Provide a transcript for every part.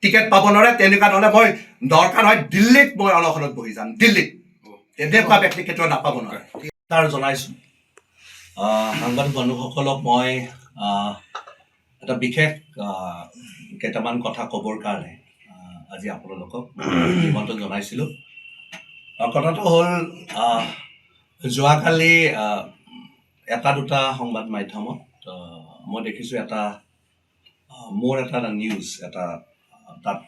Ticket পাব নোৱাৰে তেনেকুৱা ধৰণে মই দৰকাৰ হয় দিল্লীত মই অনশনত বহি যাম দিল্লীত তেনেকুৱা ব্যক্তি কেতিয়াও নাপাব নোৱাৰে তাৰ জনাইছোঁ সাংবাদিক বন্ধুসকলক মই এটা বিশেষ কেইটামান কথা ক'বৰ কাৰণে আজি আপোনালোকক নিমন্ত্ৰণ জনাইছিলোঁ কথাটো হ'ল যোৱাকালি এটা দুটা সংবাদ মাধ্যমত মই দেখিছোঁ এটা মোৰ এটা নিউজ এটা তাত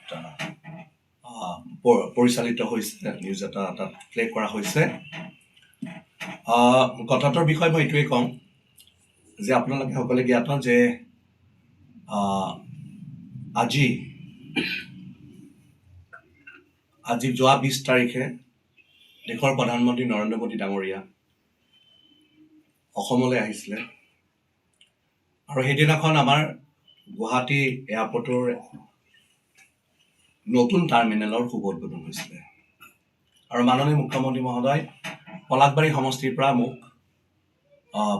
পৰিচালিত হৈছে নিউজ এটা তাত প্লে কৰা হৈছে কথাটোৰ বিষয়ে মই এইটোৱেই কওঁ যে আপোনালোকে সকলোৱে জ্ঞাত যে আজি যোৱা 20 তাৰিখে দেশৰ প্ৰধানমন্ত্ৰী নৰেন্দ্ৰ মোদী ডাঙৰীয়া অসমলৈ আহিছিলে আৰু সেইদিনাখন আমাৰ গুৱাহাটী এয়াৰপৰ্টৰ নতুন টাৰ্মিনেলৰ শুভ উদ্বোধন হৈছিলে আৰু মাননীয় মুখ্যমন্ত্ৰী মহোদয় পলাশবাৰী সমষ্টিৰ পৰা মোক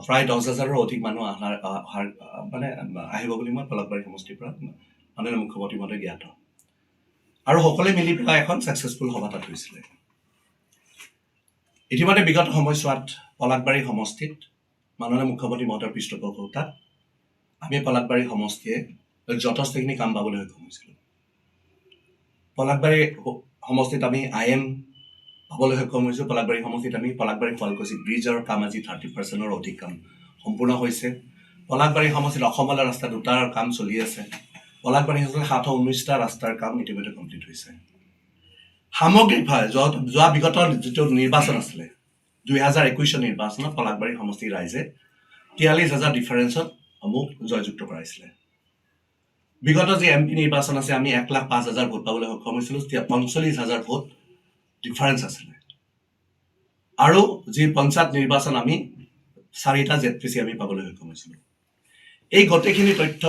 প্ৰায় 10,000ৰো অধিক মানুহ মানে আহিব বুলি মই পলাশবাৰী সমষ্টিৰ পৰা মাননীয় মুখ্যমন্ত্ৰী মহোদয় জ্ঞাত আৰু সকলোৱে মিলি পেলাই এখন ছাকচেছফুল সভা তাত হৈছিলে ইতিমধ্যে বিগত সময়ছোৱাত পলাশবাৰী সমষ্টিত মাননীয় মুখ্যমন্ত্ৰী মহোদয়ৰ পৃষ্ঠপোষকতাত আমি পলাশবাৰী সমষ্টিয়ে যথেষ্টখিনি কাম পাবলৈ সক্ষম হৈছিলোঁ পলাশবাৰী সমষ্টিত আমি IM পাবলৈ সক্ষম হৈছোঁ পলাশবাৰী সমষ্টিত আমি পলাশবাৰী শুৱালকুছি ব্ৰিজৰ কাম আজি 30%ৰ অধিক কাম সম্পূৰ্ণ হৈছে পলাশবাৰী সমষ্টিত অসমলৈ ৰাস্তা দুটাৰ কাম চলি আছে পলাশবাৰী সমষ্টিত 719টা ৰাস্তাৰ কাম ইতিমধ্যে কমপ্লিট হৈছে সামগ্ৰিকভাৱে যোৱা বিগত যিটো নিৰ্বাচন আছিলে 2021 নিৰ্বাচনত পলাশবাৰী সমষ্টিৰ ৰাইজে 43,000 ডিফাৰেঞ্চত মোক জয়যুক্ত কৰাইছিলে বিগত যি MP নিৰ্বাচন আছে আমি 1,05,000 ভোট পাবলৈ সক্ষম হৈছিলোঁ 45,000 ভোট ডিফাৰেঞ্চ আছিলে আৰু যি পঞ্চায়ত নিৰ্বাচন আমি 4টা ZPC আমি পাবলৈ সক্ষম হৈছিলোঁ এই গোটেইখিনি তথ্য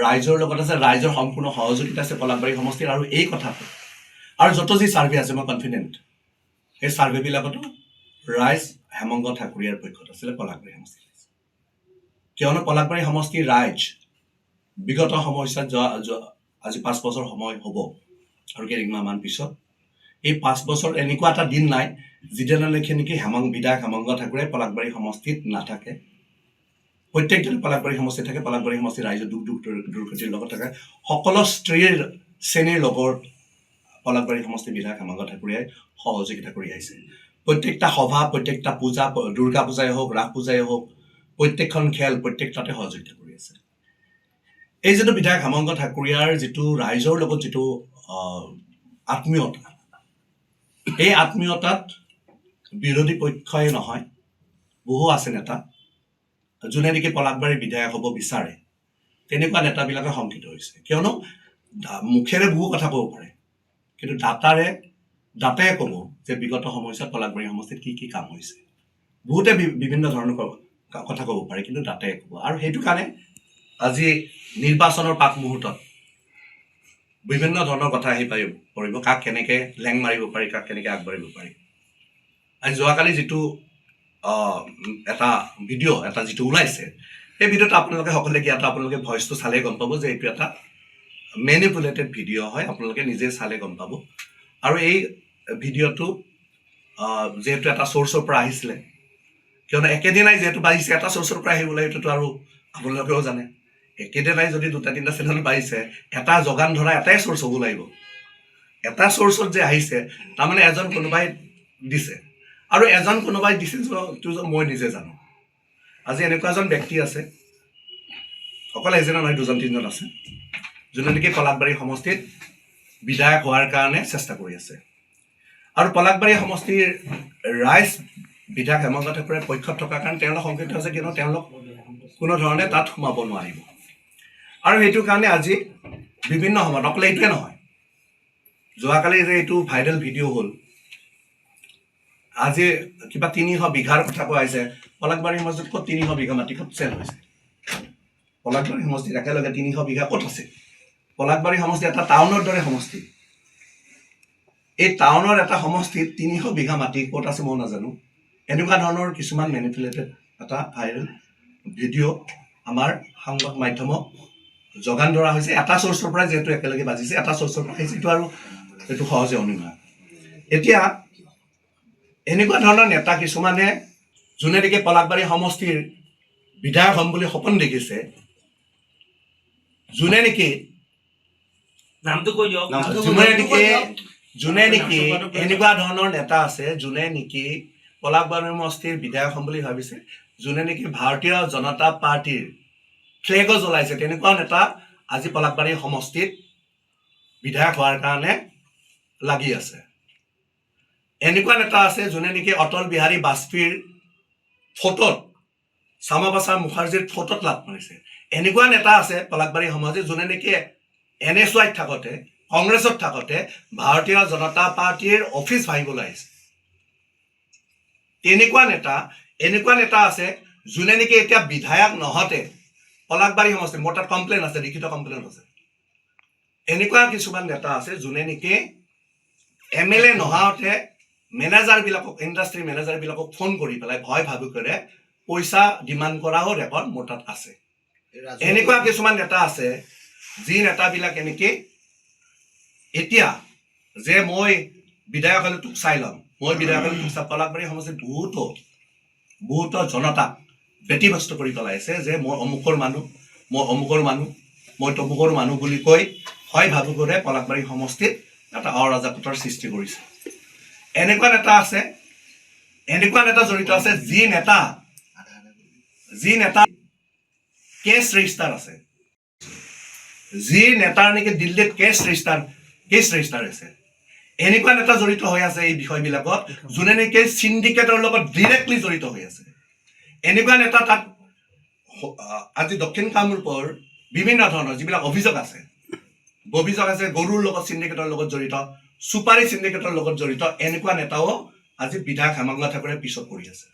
ৰাইজৰ লগত আছে ৰাইজৰ সম্পূৰ্ণ সহযোগিতা আছে পলাশবাৰী সমষ্টিৰ আৰু এই কথাটো আৰু যত যি সাৰ্ভে আছে মই কনফিডেন্ট এই সাৰ্ভেবিলাকতো ৰাইজ হেমংগ ঠাকুৰীয়াৰ পক্ষত আছিলে পলাশবাৰী সমষ্টি কিয়নো পলাশবাৰী সমষ্টিৰ ৰাইজ বিগত সময়ছোৱাত আজি 5 বছৰ সময় হ'ব আৰু কেইদিনমান পিছত এই 5 বছৰ এনেকুৱা এটা দিন নাই যিদিনালৈকে নেকি বিধায়ক হেমংগ ঠাকুৰে পলাশবাৰী সমষ্টিত নাথাকে প্ৰত্যেকজন পলাশবাৰী সমষ্টিত থাকে পলাশবাৰী সমষ্টিৰ ৰাইজৰ দুৰ্গতিৰ লগত থাকে সকলো শ্ৰেণীৰ লগৰ পলাশবাৰী সমষ্টি বিধায়ক হেমংগ ঠাকুৰীয়াই সহযোগিতা কৰি আহিছে প্ৰত্যেকটা সভা প্ৰত্যেকটা পূজা দুৰ্গা পূজাই হওক ৰাস পূজাই হওক প্ৰত্যেকখন খেল প্ৰত্যেকটাতে সহযোগিতা কৰি আছে এই যিটো বিধায়ক হেমংগ ঠাকুৰীয়াৰ যিটো ৰাইজৰ লগত যিটো আত্মীয়তা এই আত্মীয়তাত বিৰোধী পক্ষই নহয় বহু আছে নেতা যোনে নেকি পলাশবাৰীৰ বিধায়ক হ'ব বিচাৰে তেনেকুৱা নেতাবিলাকে শংকিত হৈছে কিয়নো মুখেৰে বহু কথা ক'ব পাৰে কিন্তু দাতাই ক'ব যে বিগত সময়ছোৱাত পলাশবাৰী সমষ্টিত কি কাম হৈছে বহুতে বিভিন্ন ধৰণৰ কথা ক'ব পাৰে কিন্তু দাতাই ক'ব আৰু সেইটো কাৰণে আজি নিৰ্বাচনৰ পাক মুহূৰ্তত বিভিন্ন ধৰণৰ কথা আহি পৰিব কাক কেনেকৈ লেং মাৰিব পাৰি কাক কেনেকৈ আগবাঢ়িব পাৰি আজি যোৱাকালি যিটো এটা ভিডিঅ' এটা যিটো ওলাইছে সেই ভিডিঅ'টো আপোনালোকে সকলোৱে জ্ঞাত আপোনালোকে ভইচটো চালে গম পাব যে এইটো এটা মেনিপুলেটেড ভিডিঅ' হয় আপোনালোকে নিজে চালে গম পাব আৰু এই ভিডিঅ'টো যিহেতু এটা চ'ৰ্চৰ পৰা আহিছিলে কিয়নো একেদিনাই যিহেতু বাঢ়িছে এটা চ'ৰ্চৰ পৰা আহিবলৈ এইটোতো আৰু আপোনালোকেও জানে একেদিনাই যদি 2-3টা চেনেল বাঢ়িছে এটা যোগান ধৰা এটাই চ'ৰ্চ হ'ব লাগিব এটা চ'ৰ্চত যে আহিছে তাৰমানে এজন কোনোবাই দিছে আৰু এজন কোনোবাই দিছে যিটো মই নিজে জানো আজি এনেকুৱা এজন ব্যক্তি আছে অকল এজনে নহয় 2-3জন আছে যোনে নেকি পলাশবাৰী সমষ্টিত বিধায়ক হোৱাৰ কাৰণে চেষ্টা কৰি আছে আৰু পলাশবাৰী সমষ্টিৰ ৰাইজ বিধায়ক হেমংগ ঠাকুৰীয়াৰ পক্ষত থকাৰ কাৰণে তেওঁলোক শংকিত হৈছে কিয়নো তেওঁলোক কোনো ধৰণে তাত সোমাব নোৱাৰিব আৰু সেইটো কাৰণে আজি বিভিন্ন সময়ত অকলে এইটোৱে নহয় যোৱাকালি যে এইটো ভাইৰেল ভিডিঅ' হ'ল আজি কিবা 300 বিঘাৰ কথা কোৱা হৈছে পলাশবাৰী সমষ্টিত ক'ত 300 বিঘা মাটি ক'ত চেল হৈছে পলাশবাৰী সমষ্টিত একেলগে 300 বিঘা ক'ত আছে পলাশবাৰী সমষ্টি এটা টাউনৰ দৰে সমষ্টি এই টাউনৰ এটা সমষ্টিত 300 বিঘা মাটি ক'ত আছে মই নাজানো এনেকুৱা ধৰণৰ কিছুমান মেনিপুলেটেড এটা ভাইৰেল ভিডিঅ' আমাৰ সংবাদ মাধ্যমক যোগান ধৰা হৈছে এটা চ'ৰ্চৰ পৰা, যিহেতু একেলগে বাজিছে এটা চ'ৰ্চৰ পৰা আহিছে, এইটো সহজে অনুমান। এতিয়া এনেকুৱা ধৰণৰ নেতা কিছুমানে যোনে নেকি পলাশবাৰী সমষ্টিৰ বিধায়ক হ'ম বুলি সপোন দেখিছে, যোনে নেকি এনেকুৱা ধৰণৰ নেতা আছে যোনে নেকি পলাশবাৰী সমষ্টিৰ বিধায়ক হ'ম বুলি ভাবিছে, যোনে নেকি ভাৰতীয় জনতা পাৰ্টীৰ ফ্লেগো জ্বলাইছে, তেনেকুৱা নেতা আজি পলাশবাৰী সমষ্টিত বিধায়ক হোৱাৰ কাৰণে লাগি আছে। এনেকুৱা নেতা আছে যোনে নেকি অটল বিহাৰী বাজপেয়ীৰ ফটোত, শ্যামা মুখাৰ্জীৰ ফটোত লাভ কৰিছে। এনেকুৱা নেতা আছে পলাশবাৰী সমষ্টিত যোনে নেকি NSYত থাকোঁতে, কংগ্ৰেছত থাকোঁতে ভাৰতীয় জনতা পাৰ্টীৰ অফিচ ভাঙিবলৈ আহিছে। এনেকুৱা নেতা আছে যোনে নেকি এতিয়া বিধায়ক নহওঁতে পলাশবাৰী সমষ্টি, মোৰ তাত কমপ্লেইন আছে, লিখিত কমপ্লেইন আছে। এনেকুৱা কিছুমান নেতা আছে যোনে নেকি MLA নোহোৱাতে মেনেজাৰবিলাকক, ইণ্ডাষ্ট্ৰী মেনেজাৰবিলাকক ফোন কৰি পেলাই ভয় ভাবি কৰে পইচা ডিমাণ্ড কৰাও ৰেকৰ্ড মোৰ তাত আছে। এনেকুৱা কিছুমান নেতা আছে যি নেতাবিলাক এনেকে এতিয়া যে মই বিধায়ক হ'লে তোক চাই ল'ম, মই বিধায়ক হ'লে তোক চাই, পলাশবাৰী সমষ্টিত বহুতো জনতাক ব্যতিব্যস্ত কৰি পেলাইছে যে মই অমুকৰ মানুহ, মই তমুকৰ মানুহ বুলি কৈ হয় ভাবি কৰে পলাশবাৰী সমষ্টিত এটা অৰাজকতাৰ সৃষ্টি কৰিছে। এনেকুৱা নেতা জড়িত আছে যি নেতা কেছ ৰেজিষ্টাৰ আছে, যি নেতাৰ নেকি দিল্লীত কেছ ৰেজিষ্টাৰ আছে। এনেকুৱা নেতা জড়িত হৈ আছে এই বিষয়বিলাকত যোনে নেকি চিণ্ডিকেটৰ লগত ডিৰেক্টলি জড়িত হৈ আছে। এনেকুৱা নেতা তাত আজি দক্ষিণ কামৰূপৰ বিভিন্ন ধৰণৰ যিবিলাক অভিযোগ আছে, গৰুৰ লগত চিণ্ডিকেটৰ লগত জড়িত, চুপাৰী চিণ্ডিকেটৰ লগত জড়িত, এনেকুৱা নেতাও আজি বিধায়ক হেমন্ত ঠাকুৰে পিছত পৰি আছে।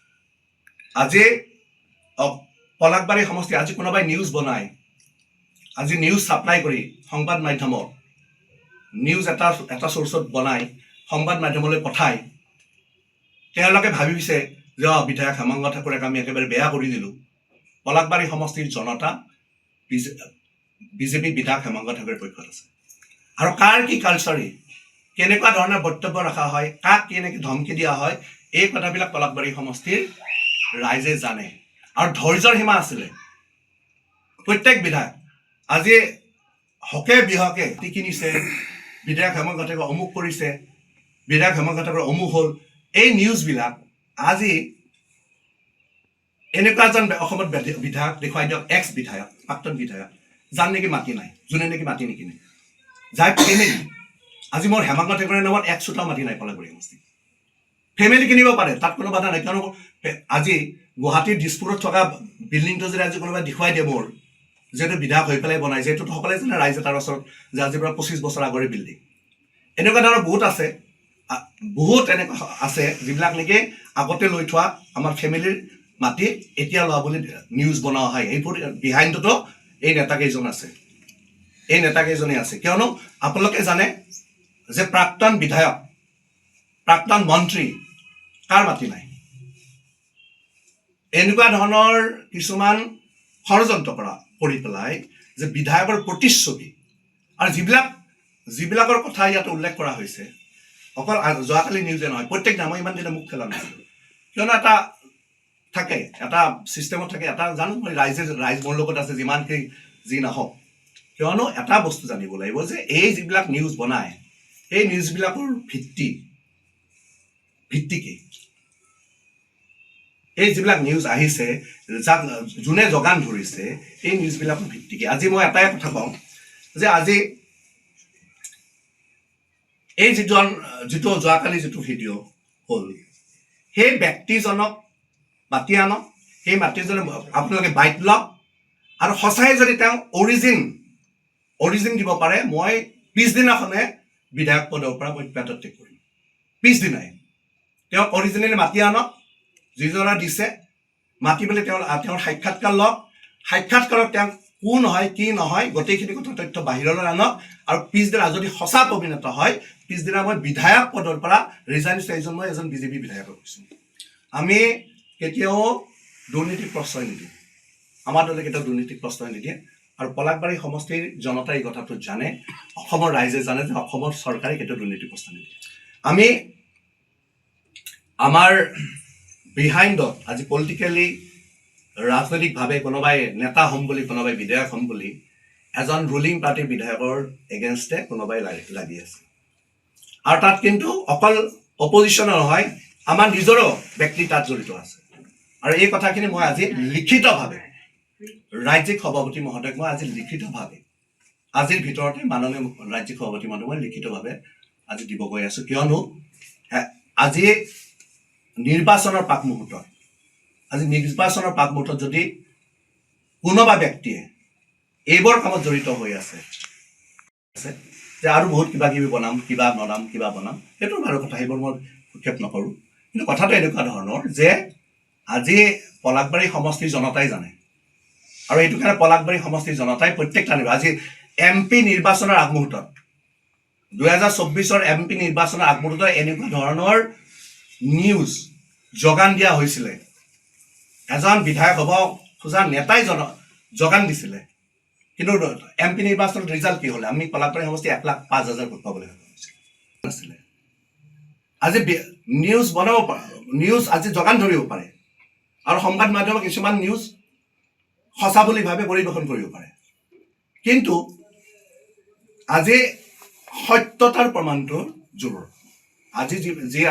আজি পলাশবাৰী সমষ্টি আজি কোনোবাই নিউজ বনাই, আজি নিউজ ছাপ্লাই কৰি সংবাদ মাধ্যমক নিউজ এটা চ'ৰ্চত বনাই সংবাদ মাধ্যমলৈ পঠায়, তেওঁলোকে ভাবিছে যে বিধায়ক হেমন্ত ঠাকুৰক আমি একেবাৰে বেয়া কৰি দিলোঁ। পলাশবাৰী সমষ্টিৰ জনতা বিজেপি বিধায়ক হেমন্ত ঠাকুৰৰ পক্ষত আছে। আৰু কাৰ কি কালচাৰী, কেনেকুৱা ধৰণৰ বক্তব্য ৰখা হয়, কাক কেনেকৈ ধমকি দিয়া হয়, এই কথাবিলাক পলাশবাৰী সমষ্টিৰ ৰাইজে জানে। আৰু ধৈৰ্যৰ সীমা আছিলে প্ৰত্যেক বিধায়ক। আজি হকে বিহকে কিনিছে, বিধায়ক হেমন্ত ঠাকুৰে অমুক কৰিছে, বিধায়ক হেমন্ত ঠাকুৰে অমুক হ'ল, এই নিউজবিলাক আজি এনেকুৱা এজন অসমত বিধায়ক দেখুৱাই দিয়ক, এক্স বিধায়ক, প্ৰাক্তন বিধায়ক, যাৰ নেকি মাটি নাই, যোনে নেকি মাটি নিকিনে, যাৰ ফেমিলি, আজি মোৰ হেমন্ত ঠাকুৰৰ নামত 1 চোটাও মাটি নাই পলাশবাৰী সমষ্টিত। ফেমিলি কিনিব পাৰে, তাত কোনো বাধা নাই। কিয়নো আজি গুৱাহাটীৰ দিছপুৰত থকা বিল্ডিংটো যদি আজি কোনোবাই দেখুৱাই দিয়ে মোৰ, যিহেতু বিধায়ক হৈ পেলাই বনাইছে, এইটোতো সকলোৱে জানে ৰাইজে তাৰ ওচৰত যে আজিৰ পৰা 25 বছৰ আগৰে বিল্ডিং। এনেকুৱা ধৰণৰ বহুত এনেকুৱা আছে যিবিলাক নেকি আগতে লৈ থোৱা আমাৰ ফেমিলিৰ মাটি এতিয়া লোৱা বুলি নিউজ বনোৱা হয়। এইবোৰ বিহাইণ্ডতো এই নেতাকেইজনেই আছে। কিয়নো আপোনালোকে জানে যে প্ৰাক্তন বিধায়ক, প্ৰাক্তন মন্ত্ৰী, কাৰ মাটি নাই। এনেকুৱা ধৰণৰ কিছুমান ষড়যন্ত্ৰ কৰি পেলাই যে বিধায়কৰ প্ৰতিচ্ছবি, আৰু যিবিলাকৰ কথা ইয়াত উল্লেখ কৰা হৈছে, অকল যোৱাকালি নিউজে নহয়, প্ৰত্যেক দিনা, মই ইমান দিনে মুখ খেলা নাছিলোঁ। কিয়নো এটা থাকে, এটা ছিষ্টেমত থাকে, এটা জানো মই ৰাইজ মোৰ লগত আছে যিমানখিনি যি নহওক। কিয়নো এটা বস্তু জানিব লাগিব যে এই যিবিলাক নিউজ বনায়, এই নিউজবিলাকৰ ভিত্তি কি, এই যিবিলাক নিউজ আহিছে, যোনে যোগান ধৰিছে, এই নিউজবিলাকৰ ভিত্তি কি। আজি মই এটাই কথা কওঁ যে আজি এই যিটো যোৱাকালি যিটো ভিডিঅ' হ'ল, সেই ব্যক্তিজনক মাতি আনক, সেই মাতৃজনে আপোনালোকে বাইট লওক, আৰু সঁচাই যদি তেওঁ অৰিজিন দিব পাৰে, মই পিছদিনাখনে বিধায়ক পদৰ পৰা মই পদত্যাগ কৰিম। পিছদিনাই তেওঁক অৰিজিনেলি মাতি আনক, যিজনে দিছে মাতি পেলাই তেওঁৰ সাক্ষাৎকাৰ লওক, সাক্ষাৎকাৰত তেওঁ কোন হয় কি নহয় গোটেইখিনি কথা তথ্য বাহিৰলৈ আনক, আৰু পিছদিনা যদি সঁচা প্ৰবীণত হয়, পিছদিনা মই বিধায়ক পদৰ পৰা ৰিজাইন ষ্টেজন মই এজন বিজেপি বিধায়কক কৈছোঁ। আমি কেতিয়াও দুৰ্নীতিক প্ৰশ্ৰয় নিদিওঁ, আমাৰ দলে কেতিয়াও দুৰ্নীতিক প্ৰশ্ৰয় নিদিয়ে। আৰু পলাশবাৰী সমষ্টিৰ জনতাই এই কথাটো জানে, অসমৰ ৰাইজে জানে যে অসমৰ চৰকাৰে কেতিয়াও দুৰ্নীতি প্ৰস্তাৱ নিদিয়ে। আমি আমাৰ বিহাইণ্ডত আজি পলিটিকেলি ৰাজনৈতিকভাৱে কোনোবাই নেতা হ'ম বুলি, কোনোবাই বিধায়ক হ'ম বুলি এজন ৰুলিং পাৰ্টিৰ বিধায়কৰ এগেইনষ্টে কোনোবাই লাগি আছে। আৰু তাত কিন্তু অকল অপজিশ্যনৰ নহয়, আমাৰ নিজৰো ব্যক্তি তাত জড়িত আছে। আৰু এই কথাখিনি মই আজি লিখিতভাৱে ৰাজ্যিক সভাপতি মহোদয়ক মই আজি লিখিতভাৱে আজিৰ ভিতৰতে মাননীয় ৰাজ্যিক সভাপতি মহোদয় মই লিখিতভাৱে আজি দিব গৈ আছোঁ। কিয়নো আজি নিৰ্বাচনৰ পাক মুহূৰ্তত যদি কোনোবা ব্যক্তিয়ে এইবোৰ কামত জড়িত হৈ আছে যে আৰু বহুত কিবা কিবি বনাম, কিবা বনাম, সেইটো বাৰু কথা, সেইবোৰ মই উৎক্ষেপ নকৰোঁ। কিন্তু কথাটো এনেকুৱা ধৰণৰ যে আজি পলাশবাৰী সমষ্টিৰ জনতাই জানে, আৰু এইটো কাৰণে পলাশবাৰী সমষ্টিৰ জনতাই প্ৰত্যেকটা আজি MP নিৰ্বাচনৰ আগমুহূৰ্তত 2024 MP নিৰ্বাচনৰ আগমুহূৰ্তত এনেকুৱা ধৰণৰ নিউজ যোগান দিয়া হৈছিলে, এজন বিধায়ক হ'ব খোজা নেতাই যোগান দিছিলে। কিন্তু MP নিৰ্বাচনৰ ৰিজাল্ট কি হ'লে? আমি পলাশবাৰী সমষ্টি 1,05,000 ভোট পাবলৈ নাছিলে। আজি নিউজ বনাব পাৰে, নিউজ আজি যোগান ধৰিব পাৰে, আৰু সংবাদ মাধ্যমত কিছুমান নিউজ সঁচা বুলি ভাবে পৰিৱেশন কৰিব পাৰে। কিন্তু আজি সত্যতাৰ প্ৰমাণটো জোৰৰ। আজি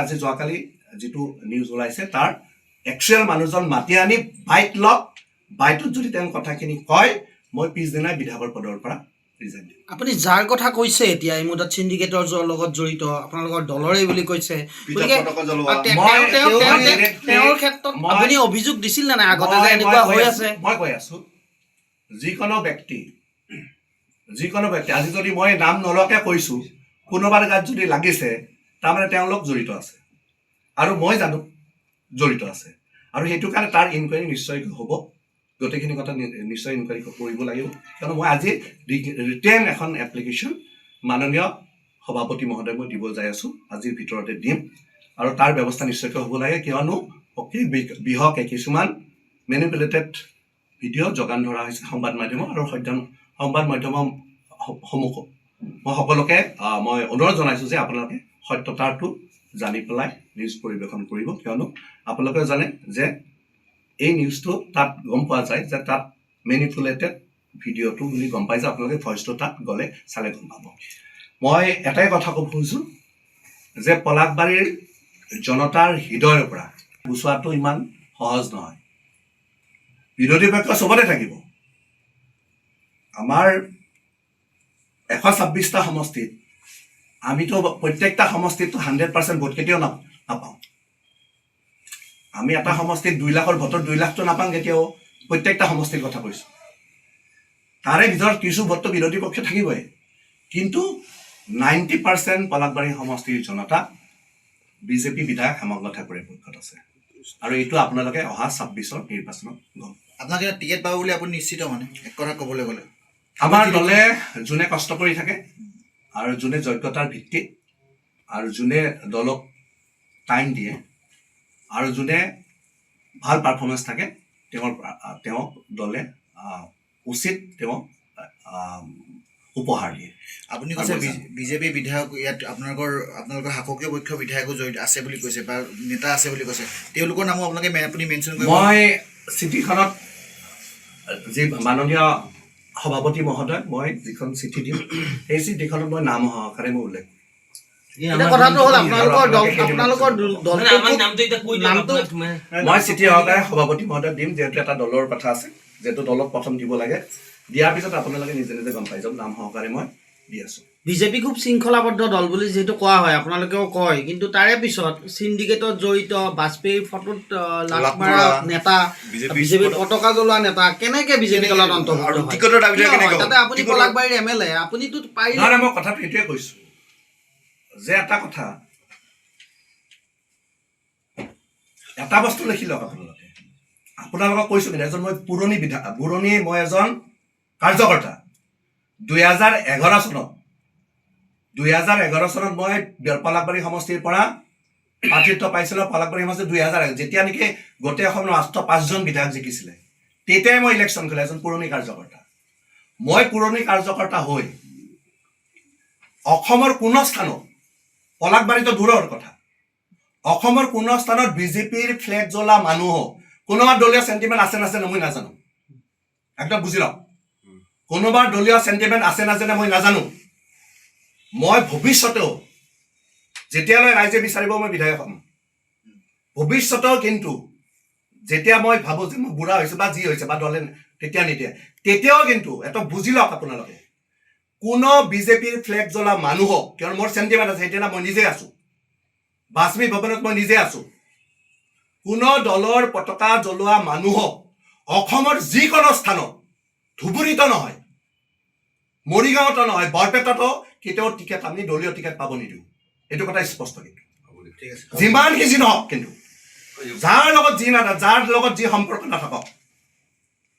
আজি যোৱাকালি যিটো নিউজ ওলাইছে তাৰ একচুৱেল মানুহজন মাতি আনি বাইটত যদি তেওঁ কথাখিনি কয়, মই পিছদিনাই বিধায়কৰ পদৰ পৰা ৰিজাইন দিম। আপুনি যাৰ কথা কৈছে এতিয়া এই মুহূৰ্তত চিণ্ডিকেটৰ লগত জড়িত আপোনালোকৰ দলৰে বুলি কৈছে, গতিকে তেওঁৰ ক্ষেত্ৰত আপুনি অভিযোগ দিছিল নে নাই আগতে যে এনেকুৱা হৈ আছে? মই কৈ আছো, যিকোনো ব্যক্তি আজি যদি মই নাম নলকে কৈছো, কোনোবাৰ গাত যদি লাগিছে, তাৰমানে তেওঁলোক জড়িত আছে, আৰু মই জানো জড়িত আছে, আৰু সেইটো কাৰণে তাৰ ইনকুৱাৰী নিশ্চয়কৈ হ'ব। গোটেইখিনি কথা নিশ্চয় ইনকুৱাৰী কৰিব লাগিব। কিয়নো মই আজি ৰিটেন এখন এপ্লিকেশ্যন মাননীয় সভাপতি মহোদয় মই দিব যাই আছোঁ, আজিৰ ভিতৰতে দিম, আৰু তাৰ ব্যৱস্থা নিশ্চয়কৈ হ'ব লাগে। কিয়নো বিহকে কিছুমান মেনিপুলেটেড ভিডিঅ' যোগান ধৰা হৈছে সংবাদ মাধ্যমত, আৰু সংবাদ মাধ্যমৰ সমূহক মই সকলোকে মই অনুৰোধ জনাইছোঁ যে আপোনালোকে সত্যতাটো জানি পেলাই নিউজ পৰিৱেশন কৰিব। কিয়নো আপোনালোকে জানে যে এই নিউজটো তাত গম পোৱা যায় যে তাত মেনিপুলেটেড ভিডিঅ'টো বুলি গম পাই যে আপোনালোকে ভইচটো তাত গ'লে চালে গম পাব। মই এটাই কথা ক'ব খুজিছোঁ যে পলাশবাৰীৰ জনতাৰ হৃদয়ৰ পৰা গুচোৱাটো ইমান সহজ নহয়। বিৰোধী পক্ষ চবতে থাকিব। আমাৰ 126টা সমষ্টিত আমিতো প্ৰত্যেকটা সমষ্টিতো 100% ভোট কেতিয়াও নাপাওঁ। আমি এটা সমষ্টিত 2 লাখৰ ভোটৰ 2 লাখটো নাপাওঁ কেতিয়াও, প্ৰত্যেকটা সমষ্টিৰ কথা কৈছোঁ। তাৰে ভিতৰত কিছু ভোটটো বিৰোধী পক্ষ থাকিবই, কিন্তু 90% পলাশবাৰী সমষ্টিৰ জনতা বিজেপি বিধায়ক হেমন্ত ঠাকুৰৰ পক্ষত আছে, আৰু এইটো আপোনালোকে অহা 26ৰ নিৰ্বাচনত গম। আপোনালোকে টিকেট পাব বুলি আপুনি নিশ্চিত? মানে এক কথা ক'বলৈ গ'লে আমাৰ দলে যোনে কষ্ট কৰি থাকে, আৰু যোনে যোগ্যতাৰ ভিত্তিত, আৰু যোনে দলক টাইম দিয়ে, আৰু যোনে ভাল পাৰফৰ্মেঞ্চ থাকে, তেওঁক দলে উচিত তেওঁ উপহাৰ দিয়ে। আপুনি কৈছে বিজেপি বিধায়ক ইয়াত আপোনালোকৰ শাসকীয় পক্ষ বিধায়কো জড়িত আছে বুলি কৈছে, বা নেতা আছে বুলি কৈছে, তেওঁলোকৰ নামো আপুনি মেনশ্যন কৰিব? মই চিঠিখনত যি মাননীয় সভাপতি মহোদয় মই যিখন চিঠি দিম, সেই চিঠিখনত মই নাম সহকাৰে মই উল্লেখ কথাটো হ'ল মই চিঠি সহকাৰে সভাপতি মহোদয় দিম, যিহেতু এটা দলৰ কথা আছে, যিহেতু দলক প্ৰথম দিব লাগে, দিয়াৰ পিছত আপোনালোকে নিজে নিজে গম পাই যাওক, নাম সহকাৰে মই দি আছোঁ। বিজেপি খুব শৃংখলাবদ্ধ দল বুলি যিহেতু কোৱা হয়, আপোনালোকেও কয়, কিন্তু তাৰে পিছত চিণ্ডিকেটত জড়িত বাজপেয়ীৰ ফটোত লাখ মাৰা নেতা, বিজেপিৰ পতাকা জ্বলোৱা নেতা কেনেকে বিজেপি দলত অন্তৰ্ভুক্ত হয়? তাতে আপুনি পলাশবাৰীৰ MLA, আপুনিতো পাৰিলে। নহয়, মই কথাটো এইটোৱে কৈছোঁ যে এটা বস্তু লিখি লওক আপোনালোকক কৈছোঁ, কিন্তু এজন মই পুৰণি মই এজন কাৰ্যকৰ্তা। 2011 চনত মই পলাশবাৰী সমষ্টিৰ পৰা প্ৰাৰ্থিত্ব পাইছিলোঁ। পলাশবাৰী সমষ্টি 2011, যেতিয়া নেকি গোটেই অসমৰ 5জন বিধায়ক জিকিছিলে, তেতিয়াই মই ইলেকশ্যন কৰিলোঁ, এজন পুৰণি কাৰ্যকৰ্তা। মই পুৰণি কাৰ্যকৰ্তা হৈ অসমৰ কোনো স্থানত, পলাশবাৰীতো দূৰৰ কথা, অসমৰ কোনো স্থানত বিজেপিৰ ফ্লেগ জ্বলা মানুহক কোনোবা দলীয় চেণ্টিমেণ্ট আছে নাজানো মই নাজানো, একদম বুজি লওক, কোনোবা দলীয় চেণ্টিমেণ্ট আছে নাজানে মই নাজানো। মই ভৱিষ্যতেও যেতিয়ালৈ ৰাইজে বিচাৰিব মই বিধায়ক হ'ম, ভৱিষ্যতেও কিন্তু যেতিয়া মই ভাবোঁ যে মই বুঢ়া হৈছোঁ বা যি হৈছে বা দলে তেতিয়া নিদিয়ে, তেতিয়াও কিন্তু এটা বুজি লওক আপোনালোকে, কোনো বিজেপিৰ ফ্লেগ জ্বলা মানুহক, কিয়নো মোৰ চেণ্টিমেণ্ট আছে, সেইদিনা মই নিজে আছোঁ, বাজপেয়ী ভৱনত মই নিজে আছোঁ, কোনো দলৰ পতাকা জ্বলোৱা মানুহক অসমৰ যিকোনো স্থানত, ধুবুৰীতো নহয়, মৰিগাঁৱতো নহয়, বৰপেটাতো কেতিয়াও টিকেট আমি দলীয় টিকেট পাব নিদিওঁ, এইটো কথা স্পষ্ট। কিন্তু ঠিক আছে যিমান কি যি নহওক, কিন্তু যাৰ লগত যি যাৰ লগত যি সম্পৰ্ক নাথাকক,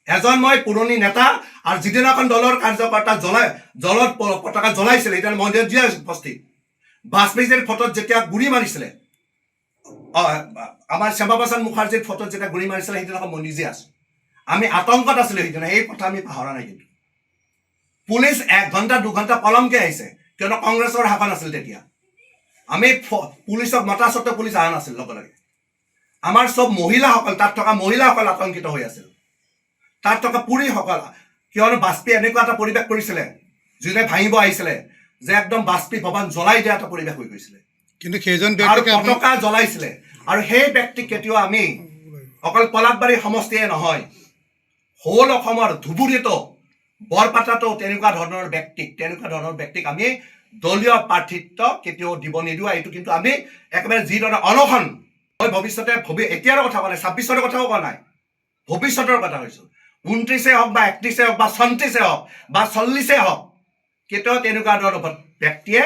এজন মই পুৰণি নেতা, আৰু যিদিনাখন দলৰ কাৰ্যকৰ্তা জলত পতাকা জ্বলাইছিলে, এতিয়া মন্দিৰত যি উপস্থিত, বাজপেয়ীৰ ফটোত যেতিয়া গুৰি মাৰিছিলে, আমাৰ শ্যামা প্ৰসাদ মুখাৰ্জীৰ ফটোত যেতিয়া গুৰি মাৰিছিলে, সেইদিনাখন মই নিজে আছোঁ, আমি আতংকত আছিলোঁ সেইদিনা, এই কথা আমি পাহৰা নাই। কিন্তু পুলিচ 1 ঘণ্টা 2 ঘণ্টা পলমকৈ আহিছে, কিয়নো কংগ্ৰেছৰ শাসন আছিল তেতিয়া, আমি পুলিচক মতা স্বত্বেও পুলিচ অহা নাছিল, লগে লগে আমাৰ চব মহিলাসকল, তাত থকা মহিলাসকল আতংকিত হৈ আছিল, তাত থকা পুৰীসকল, কিয়নো বাজপেয়ী এনেকুৱা এটা পৰিৱেশ কৰিছিলে, যোনে ভাঙিব আহিছিলে, যে একদম বাজপেয়ী ভৱন জ্বলাই দিয়া এটা পৰিৱেশ হৈ গৈছিলে, কিন্তু সেইজন আৰু ব্যক্তিকে পতাকা জ্বলাইছিলে। আৰু সেই ব্যক্তিক কেতিয়াও আমি অকল পলাশবাৰী সমষ্টিয়ে নহয়, হোল অসমৰ ধুবুৰীতো বৰপেটাতো তেনেকুৱা ধৰণৰ ব্যক্তিক আমি দলীয় প্ৰাৰ্থিত্ব কেতিয়াও দিব নিদিওঁ। এইটো কিন্তু আমি একেবাৰে যিধৰণে অনশন, মই ভৱিষ্যতে এতিয়াৰ কথা কোৱা নাই, 26ৰ কথাও কোৱা নাই, ভৱিষ্যতৰ কথা কৈছোঁ, 29 হওক বা 31 হওক বা 34 হওক বা 40 হওক, কেতিয়াও তেনেকুৱা ধৰণৰ ব্যক্তিয়ে